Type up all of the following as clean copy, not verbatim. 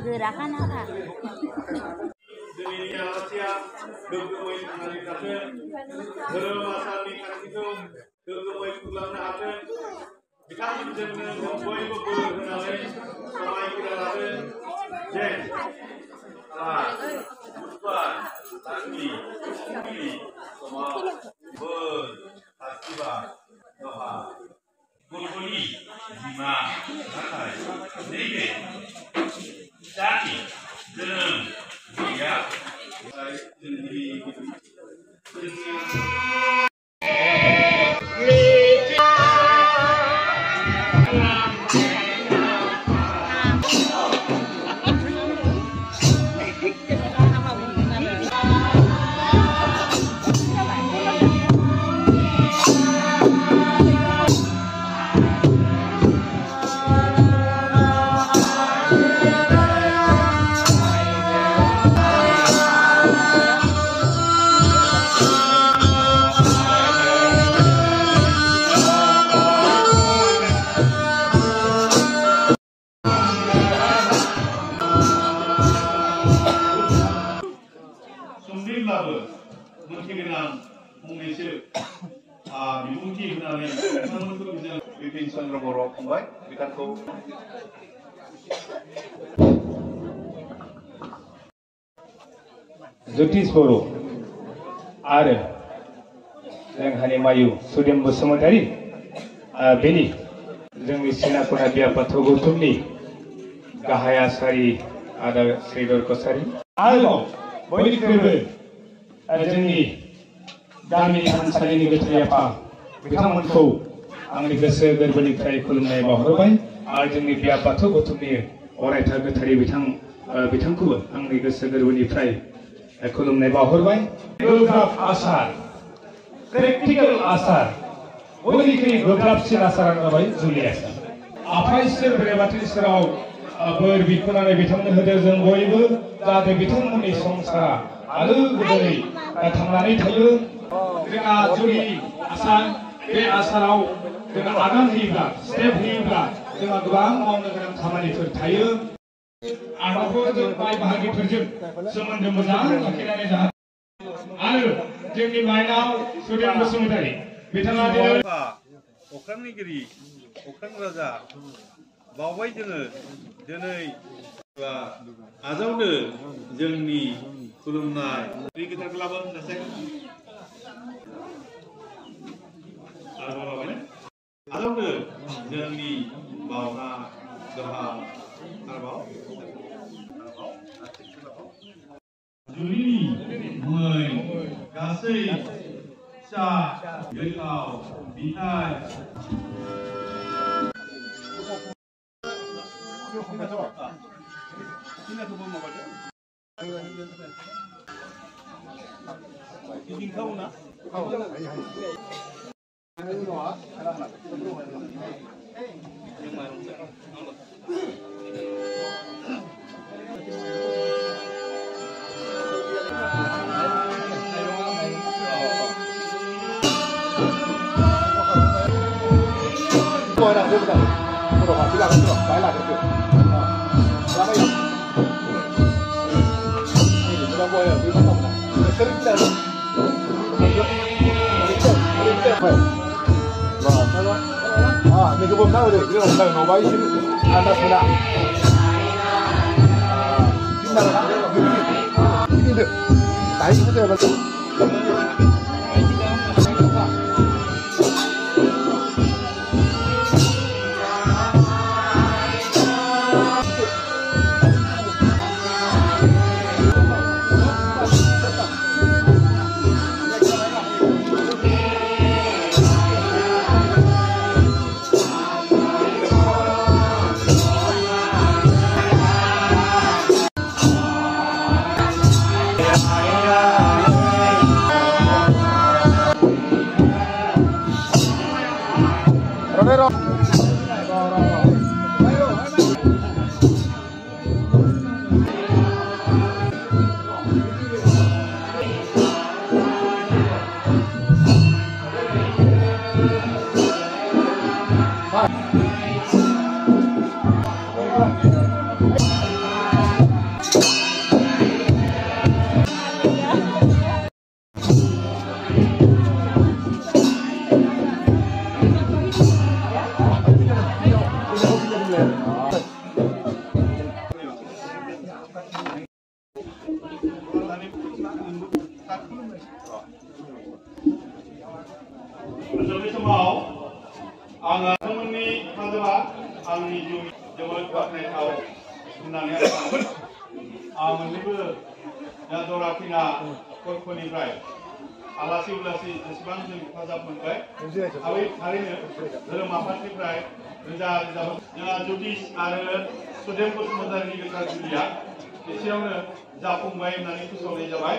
Gerakan apa? Jutis Boro आरो जोंहानि मायु सुदेम बसुमतारी बेनि जोंनि सिनाखना बिया बाथौ गौतमनि गाहाय आसारि आदा श्रीधर कसारी आरो बयनिख्रुइबो जोंनि गामिनि थानसालिनि गोथार आफा बिथांमोनखौ आंनि गोसो गोरबोनिफ्राय खुलुमनाय बावहरबाय आरो जोंनि बिया बाथौ गौतमनि अरायथा गोथारि बिथांखौबो आंनि गोसो गोरबोनिफ्राय खुलुमनाय बावहरबाय गोब्राब आसार प्रेक्टिकल आसार बयनिख्रुइ गोब्राबसिन आसारानो जाबाय जुलि आसार आफा इसोर बोराइ बाथौनि सेराव बोर बिखुनानै बिथांमोननो होदो जों बयबो जाहाथे बिथांमोननि संसारा आलो गोजोनै थांनानै थायो जोंहा जुदि आसार बे आसाराव जोंहा आगान होयोब्ला स्टेप होयोब्ला जोंहा गोबां मावनो गोनां खामानिफोर थायो आरोबाव जों बाय बाहागिफोरजों सोमोन्दो मोजां लाखिनानै जाहाथे आरो जोंनि माइनाव सुदेम बसुमतारी बिथाङा अख्रांनिगिरि अख्रां राजा बावबाय जोङो दिनै आजावनो जोंनि खुलुमनाय बे गिटारखौ आजावनो जोंनि बावना गाहाम आरोबाव जुलिनि मै गासै फिसा गोथाव बिथाइ Ini kebun tahu deh, dia orang tahu nobai sini, anda sudah. Ini mana? Ini deh, tahu itu apa tu? आलासि उलासि जेसेबां जों हेफाजाब मोनबाय थारैनो धोरोम आफादनिफ्राय रोजा रोजा जोंहा जुदिस आरो सुदेम बसुमतारीनि गोथार जुलिया एसेयावनो जाफुंबाय होननानै फोसावनाय जाबाय।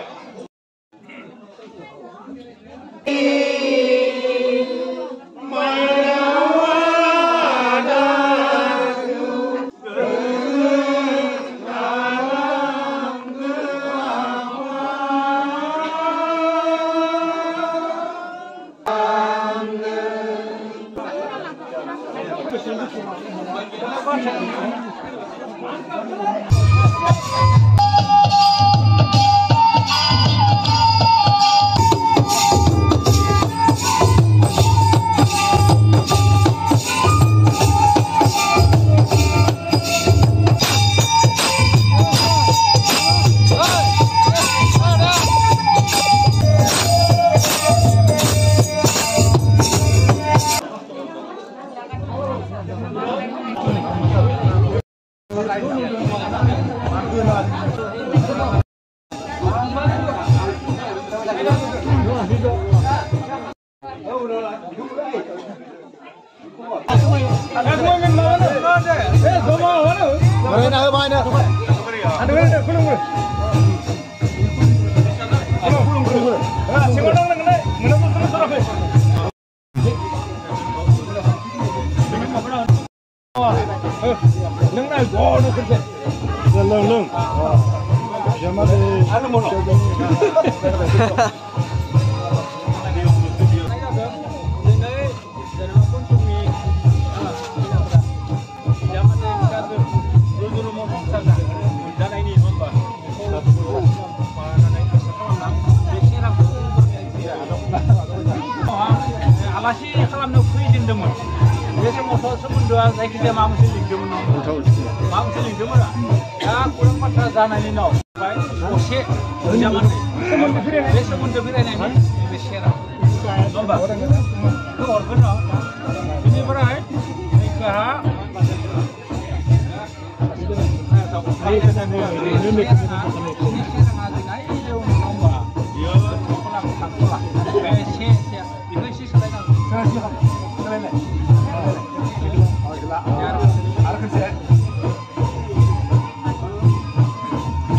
nang na go no kerja. Leng. Siapa deh? Ano mo no? Alasi खालामनो फैजेनदोंमोन बे समावथ' सोमोन्दोआ जायखिजाया माबा मोनसे लिंदोंमोन माबा मोनसे लिंदोंमोन दा खौरां बाथ्रा जानायनि उनाव असे बे सोमोन्दो फिरायनायनि बे सेरा नङा होमबा हरगोन न' बेनिफ्राय नैखोहा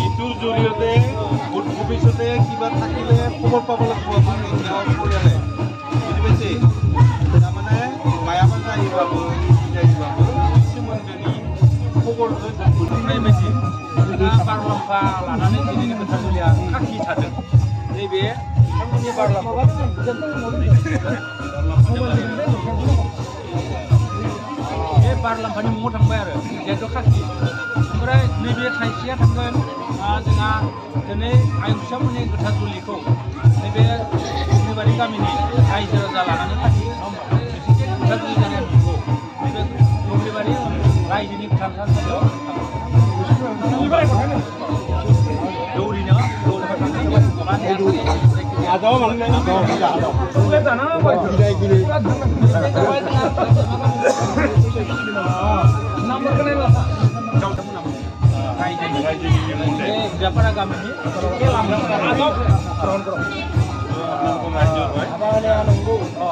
ইটোৰ জৰিয়তে ভৱিষ্যতে কিবা থাকিলে খবৰ পাব লাগিব পৰিয়ালে বুজি পাইছে তাৰমানে মায়াবাজা আহিবাबो सोमोन्दोनि खबरखौ जों बुथुमनाय बायदि जोंहा बारलाम्फा लानानै दिनैनि खोथाजुलिया खाखि थादों नैबे बिथांमोननि बारलाम्फा बे बारलाम्फानि मुङाव थांबाय आरो जिहेतु खाखि ओमफ्राय नैबे थाइसेया थांगोन जोंहा दिनै आयंसामोननि गोथारजुलिखौ नैबे दुब्लिबारि गामिनि रायजो राजा लानानै फालियो गोथारजुलि जानाय नंगौ नैबे दुब्लिबारि रायजोनि गोथार थानसालियाव दौरिनो Ada mana ni? Sudah tanah apa? Gila. Nomor kena lah. Berapa agama ini?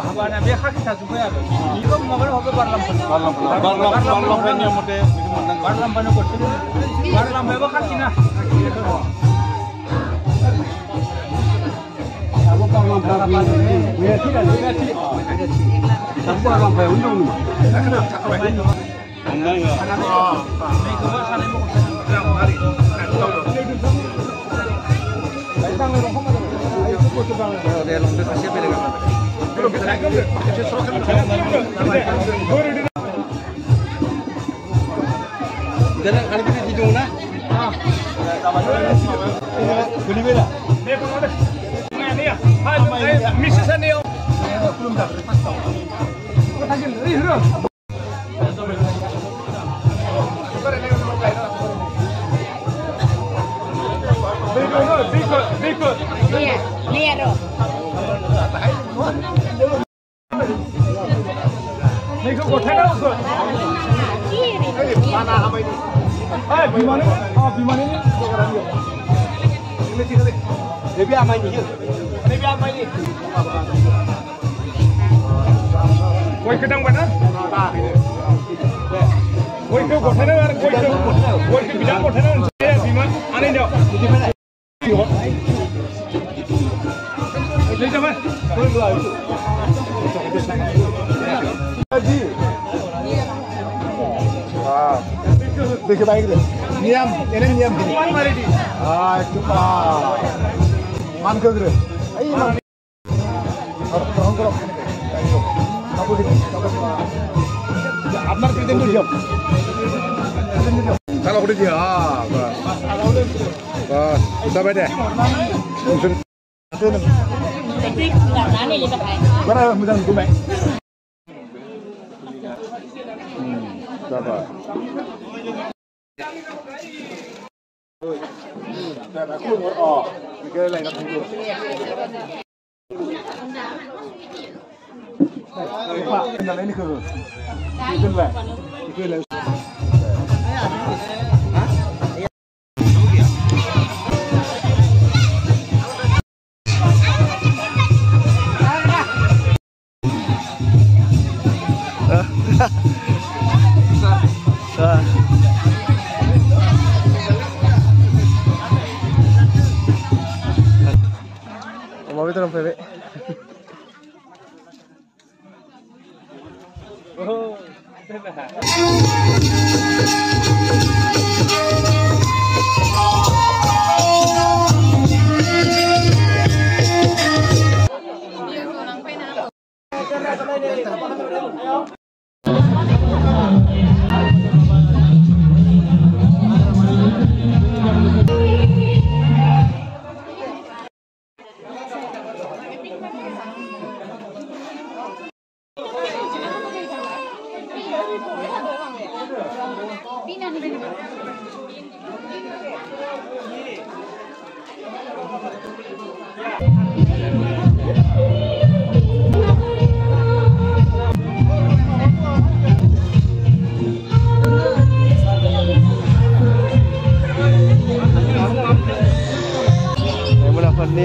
Habana be hak kita juga ya. Ini mobil hobi barlampan yang mode barlampan itu betul. Barlampan apa hak kita? Koi kedang mana? Koi ke kothana ar koi ke bidang kothana saya biman ane jao. Le jama. Koi gula itu. Haji. देखिए भाई नियम ini नियम gini cepat man ke gre ai man orang kalau kamu di আপনার কিদিন দিও kalau udah dia bas sudah beda tapi enggak nani lipat aja mana mudah gue Sabar. Aku mau mikir lain nak dulu. Pak, kenal ini ke? Itu lah. Itu lah. Mau itu orang bebek. Oh, Ini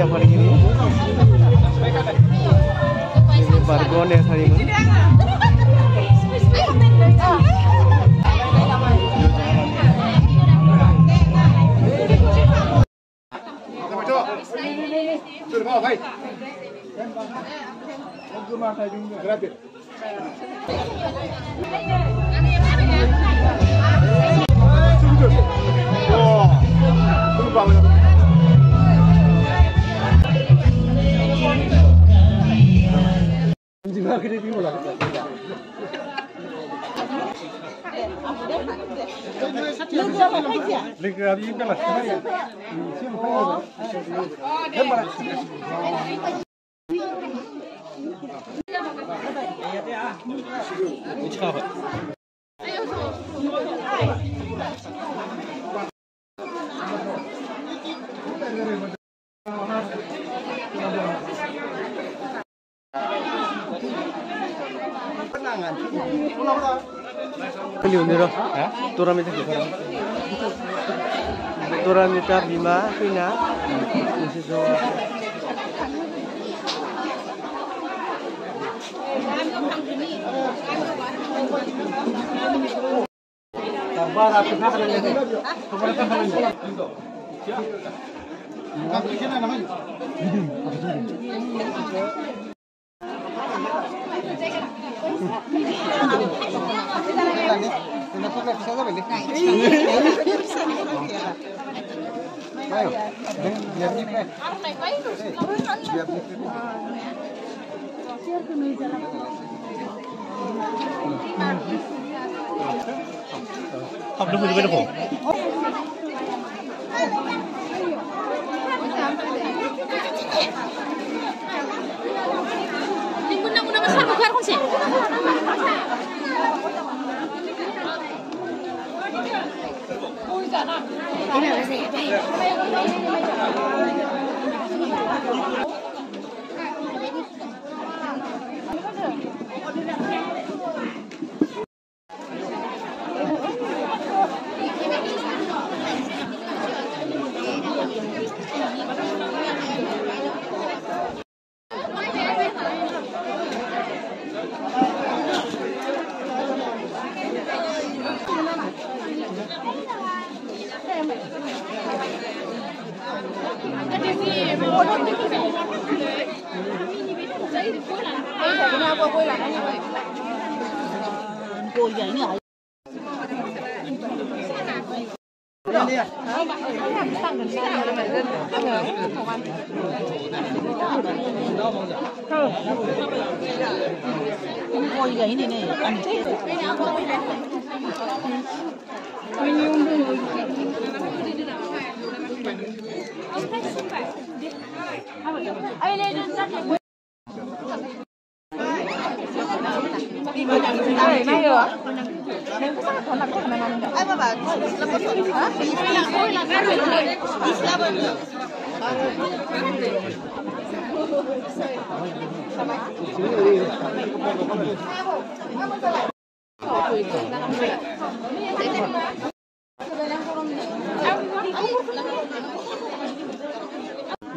yang hari ini bargon yang hari ini Turamita Bima Pina Học được cái đâu Guna-guna besar bukan kunci. Cô vậy nữa. Cô vậy này này.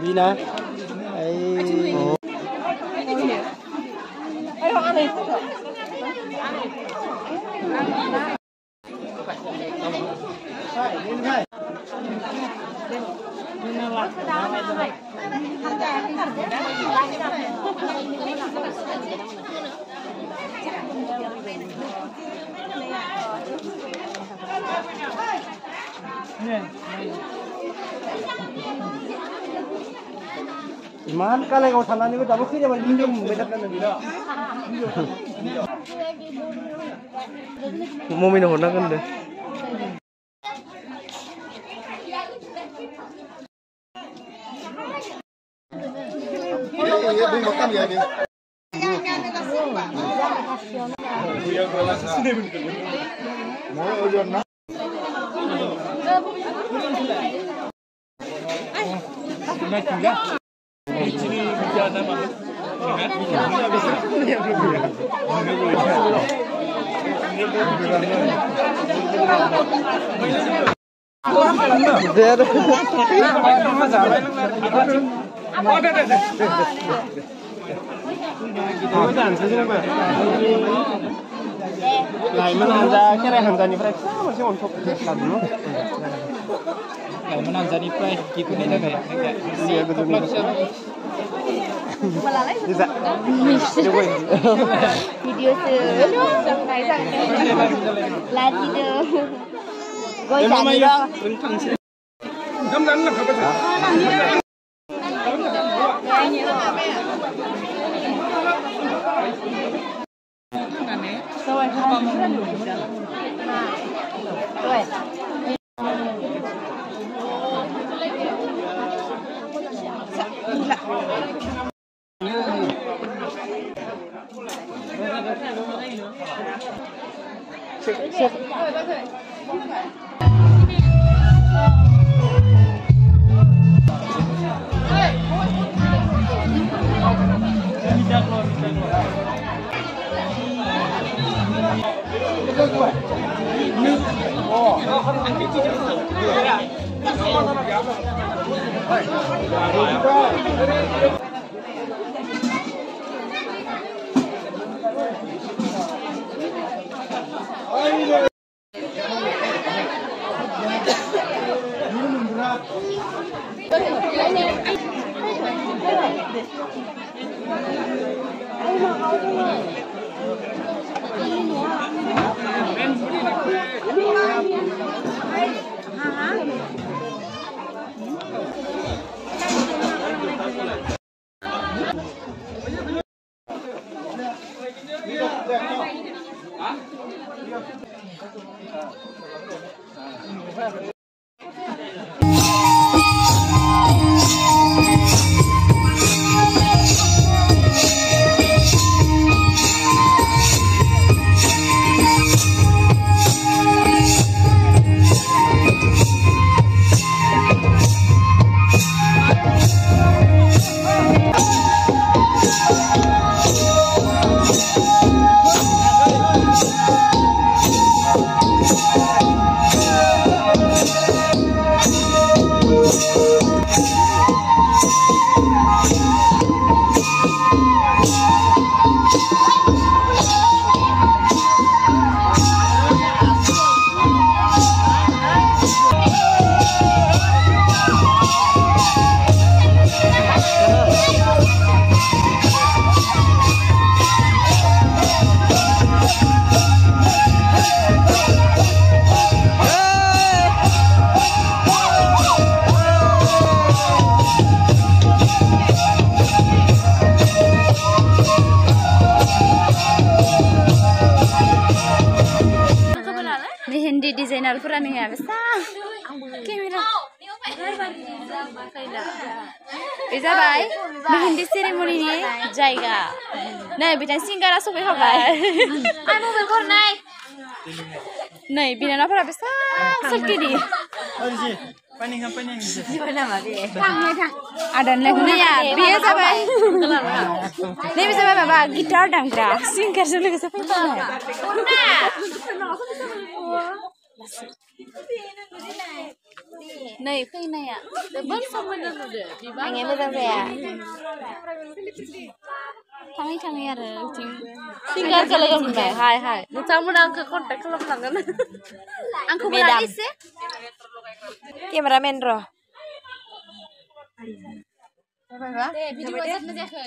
Vina. Man kala kau sana ni kita mesti dia minum bedak dan bila. Mau minum mana kan deh? Iya, belum makan ya ni. Mau ojon na? Lain anda kira hanzaniफ्राय फिसा मोनसे अन्थब लादों Lain hanzaniफ्राय gitu nih deh iya betul bisa coba video sampai lagi deh gue jadi dong Hindi designer pura nih ya bisa kamera bisa bay hindi ceremony nih jaiga nah bitan singer asok ya bay anu belkor nai nai binan apa bisa sakti di paning gimana mati ada nih ya biasa bay nih bisa bay gitar dangdra singer dulu bisa này khi này ạ bớt xong rồi anh em bây giờ về à thằng ấy rồi chính tinggal kalau kamu deh hai kamu đang ke kontak kalau pelanggan aku berani sih kameramen roh video WhatsApp aja ke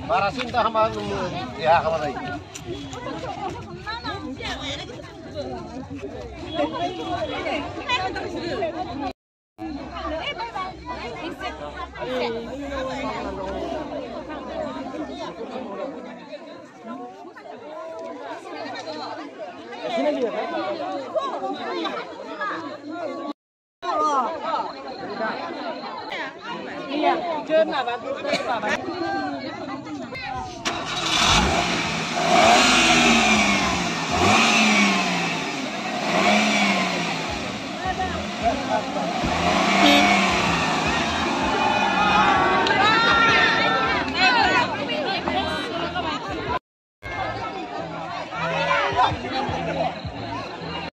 Barasin dah hamba ya hamba lagi. Iya, chơi mà bà Hãy subscribe cho kênh Ghiền Mì Gõ để không bỏ lỡ